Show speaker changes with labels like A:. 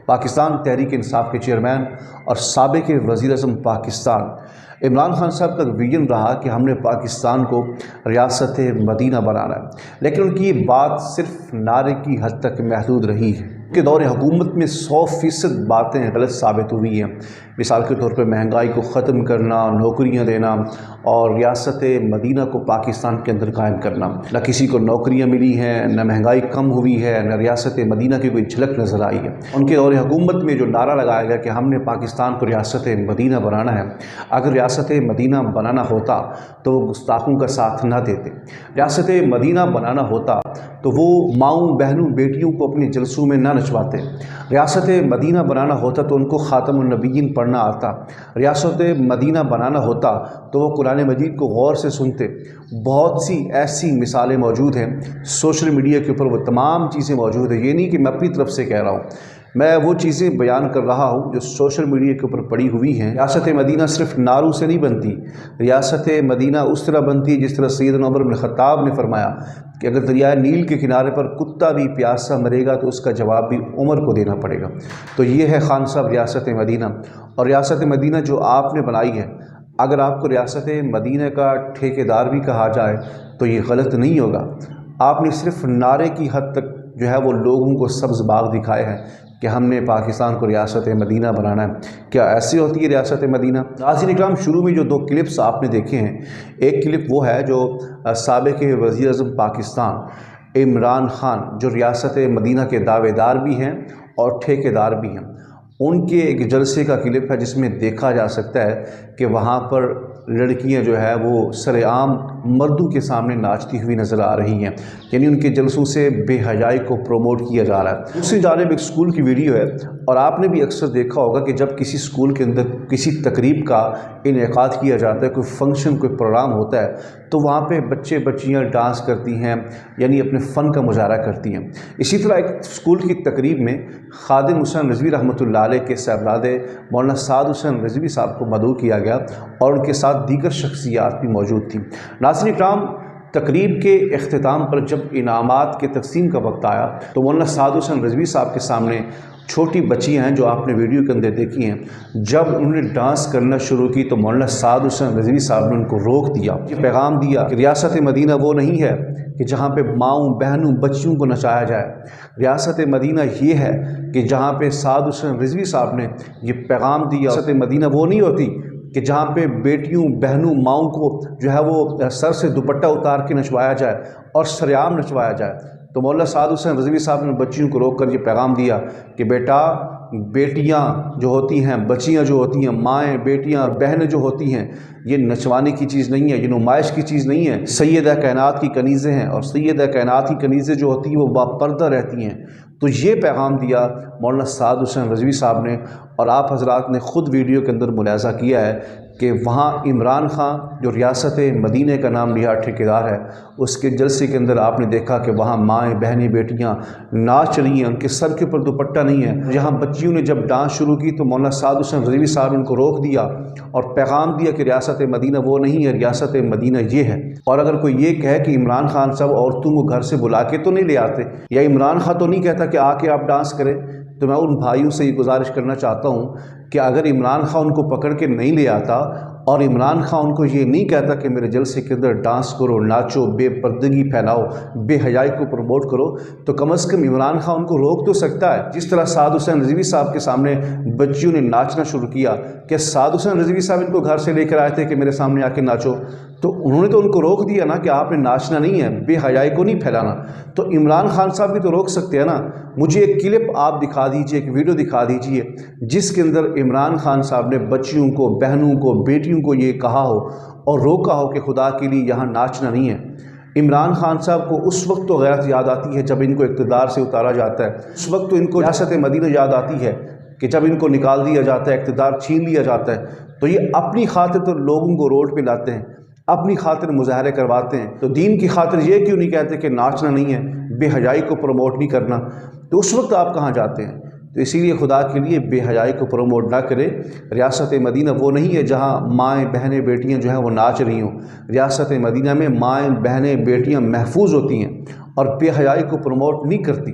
A: پاکستان تحریک انصاف کے چیئرمین اور سابق وزیر اعظم پاکستان عمران خان صاحب کا ویژن رہا کہ ہم نے پاکستان کو ریاست مدینہ بنانا ہے، لیکن ان کی یہ بات صرف نعرے کی حد تک محدود رہی ہے کہ دور حکومت میں 100% باتیں غلط ثابت ہوئی ہیں۔ مثال کے طور پر مہنگائی کو ختم کرنا، نوکریاں دینا اور ریاست مدینہ کو پاکستان کے اندر قائم کرنا۔ نہ کسی کو نوکریاں ملی ہیں، نہ مہنگائی کم ہوئی ہے، نہ ریاست مدینہ کی کوئی جھلک نظر آئی ہے۔ ان کے دور حکومت میں جو نعرہ لگایا گیا کہ ہم نے پاکستان کو ریاست مدینہ بنانا ہے، اگر ریاست مدینہ بنانا ہوتا تو وہ گستاخوں کا ساتھ نہ دیتے۔ ریاست مدینہ بنانا ہوتا تو وہ ماؤں بہنوں بیٹیوں کو اپنے جلسوں میں نہ نچواتے۔ ریاست مدینہ بنانا ہوتا تو ان کو خاتم النبیین پڑھنا آتا۔ ریاست مدینہ بنانا ہوتا تو وہ قرآن مجید کو غور سے سنتے۔ بہت سی ایسی مثالیں موجود ہیں سوشل میڈیا کے اوپر، وہ تمام چیزیں موجود ہیں۔ یہ نہیں کہ میں اپنی طرف سے کہہ رہا ہوں، میں وہ چیزیں بیان کر رہا ہوں جو سوشل میڈیا کے اوپر پڑی ہوئی ہیں۔ ریاست مدینہ صرف نعروں سے نہیں بنتی، ریاست مدینہ اس طرح بنتی ہے جس طرح سیدنا عمر بن خطاب نے فرمایا کہ اگر دریائے نیل کے کنارے پر کتا بھی پیاسا مرے گا تو اس کا جواب بھی عمر کو دینا پڑے گا۔ تو یہ ہے خان صاحب ریاست مدینہ، اور ریاست مدینہ جو آپ نے بنائی ہے، اگر آپ کو ریاست مدینہ کا ٹھیکیدار بھی کہا جائے تو یہ غلط نہیں ہوگا۔ آپ نے صرف نعرے کی حد تک جو ہے وہ لوگوں کو سبز باغ دکھائے ہیں کہ ہم نے پاکستان کو ریاست مدینہ بنانا ہے۔ کیا ایسی ہوتی ہے ریاست مدینہ؟ ناظرین اکرام، شروع میں جو 2 کلپس آپ نے دیکھے ہیں، ایک کلپ وہ ہے جو سابق وزیر اعظم پاکستان عمران خان، جو ریاست مدینہ کے دعوے دار بھی ہیں اور ٹھیکیدار بھی ہیں، ان کے ایک جلسے کا کلپ ہے جس میں دیکھا جا سکتا ہے کہ وہاں پر لڑکیاں جو ہے وہ سر عام مردوں کے سامنے ناچتی ہوئی نظر آ رہی ہیں، یعنی ان کے جلسوں سے بے حیائی کو پروموٹ کیا جا رہا ہے۔ دوسری جانب ایک اسکول کی ویڈیو ہے، اور آپ نے بھی اکثر دیکھا ہوگا کہ جب کسی اسکول کے اندر کسی تقریب کا انعقاد کیا جاتا ہے، کوئی فنکشن، کوئی پروگرام ہوتا ہے، تو وہاں پہ بچے بچیاں ڈانس کرتی ہیں، یعنی اپنے فن کا مظاہرہ کرتی ہیں۔ اسی طرح ایک اسکول کی تقریب میں خادم حسین رضوی رحمۃ اللہ علیہ کے صاحبزادے مولانا سعد حسین رضوی صاحب کو مدعو کیا گیا، اور ان کے ساتھ دیگر شخصیات بھی موجود تھیں۔ ناظرین اکرام، تقریب کے اختتام پر جب انعامات کے تقسیم کا وقت آیا تو مولانا سعد حسین رضوی صاحب کے سامنے چھوٹی بچیاں ہیں جو آپ نے ویڈیو کے اندر دیکھی ہیں، جب انہوں نے ڈانس کرنا شروع کی تو مولانا سعد حسین رضوی صاحب نے ان کو روک دیا، یہ پیغام دیا کہ ریاست مدینہ وہ نہیں ہے کہ جہاں پہ ماؤں بہنوں بچیوں کو نچایا جائے۔ ریاست مدینہ یہ ہے کہ جہاں پہ سعد حسین رضوی صاحب نے یہ پیغام دیا، ریاست مدینہ وہ نہیں ہوتی کہ جہاں پہ بیٹیوں بہنوں ماؤں کو جو ہے وہ سر سے دوپٹہ اتار کے نچوایا جائے اور سریعام نچوایا جائے۔ تو مولانا سعد حسین رضوی صاحب نے بچیوں کو روک کر یہ پیغام دیا کہ بیٹا، بیٹیاں جو ہوتی ہیں، بچیاں جو ہوتی ہیں، مائیں، بیٹیاں اور بہنیں جو ہوتی ہیں، یہ نچوانے کی چیز نہیں ہے، یہ نمائش کی چیز نہیں ہے، سیدہ کائنات کی کنیزیں ہیں، اور سیدہ کائنات کی کنیزیں جو ہوتی ہیں وہ باپردہ رہتی ہیں۔ تو یہ پیغام دیا مولانا سعد حسین رضوی صاحب نے، اور آپ حضرات نے خود ویڈیو کے اندر ملاحظہ کیا ہے کہ وہاں عمران خان جو ریاست مدینہ کا نام لیا ٹھیکیدار ہے، اس کے جلسے کے اندر آپ نے دیکھا کہ وہاں مائیں بہنیں بیٹیاں ناچ رہی ہیں، ان کے سر کے اوپر دوپٹہ نہیں ہے۔ جہاں بچیوں نے جب ڈانس شروع کی تو مولانا سعد حسین رضوی صاحب نے ان کو روک دیا اور پیغام دیا کہ ریاست مدینہ وہ نہیں ہے، ریاست مدینہ یہ ہے۔ اور اگر کوئی یہ کہے کہ عمران خان صاحب عورتوں کو گھر سے بلا کے تو نہیں لے آتے، یا عمران خان تو نہیں کہتا کہ آ کے آپ ڈانس کریں، تو میں ان بھائیوں سے یہ گزارش کرنا چاہتا ہوں کہ اگر عمران خان ان کو پکڑ کے نہیں لے آتا اور عمران خان ان کو یہ نہیں کہتا کہ میرے جلسے کے اندر ڈانس کرو، ناچو، بے پردگی پھیلاؤ، بے حیائی کو پروموٹ کرو، تو کم از کم عمران خان ان کو روک تو سکتا ہے۔ جس طرح سعد حسین رضوی صاحب کے سامنے بچیوں نے ناچنا شروع کیا، کہ سعد حسین رضوی صاحب ان کو گھر سے لے کر آئے تھے کہ میرے سامنے آ کے ناچو، تو انہوں نے تو ان کو روک دیا نا کہ آپ نے ناچنا نہیں ہے، بے حیائی کو نہیں پھیلانا۔ تو عمران خان صاحب بھی تو روک سکتے ہیں نا۔ مجھے ایک کلپ آپ دکھا دیجئے، ایک ویڈیو دکھا دیجئے جس کے اندر عمران خان صاحب نے بچیوں کو، بہنوں کو، بیٹیوں کو یہ کہا ہو اور روکا ہو کہ خدا کے لیے یہاں ناچنا نہیں ہے۔ عمران خان صاحب کو اس وقت تو غیرت یاد آتی ہے جب ان کو اقتدار سے اتارا جاتا ہے، اس وقت تو ان کو ریاست مدینہ یاد آتی ہے کہ جب ان کو نکال دیا جاتا ہے، اقتدار چھین لیا جاتا ہے، تو یہ اپنی خاطر تو لوگوں کو روڈ پہ لاتے ہیں، اپنی خاطر مظاہرے کرواتے ہیں۔ تو دین کی خاطر یہ کیوں نہیں کہتے کہ ناچنا نہیں ہے، بے حیائی کو پروموٹ نہیں کرنا؟ تو اس وقت آپ کہاں جاتے ہیں؟ تو اسی لیے خدا کے لیے بے حیائی کو پروموٹ نہ کرے۔ ریاست مدینہ وہ نہیں ہے جہاں مائیں بہنیں بیٹیاں جو ہیں وہ ناچ رہی ہوں۔ ریاست مدینہ میں مائیں بہنیں بیٹیاں محفوظ ہوتی ہیں اور بے حیائی کو پروموٹ نہیں کرتی۔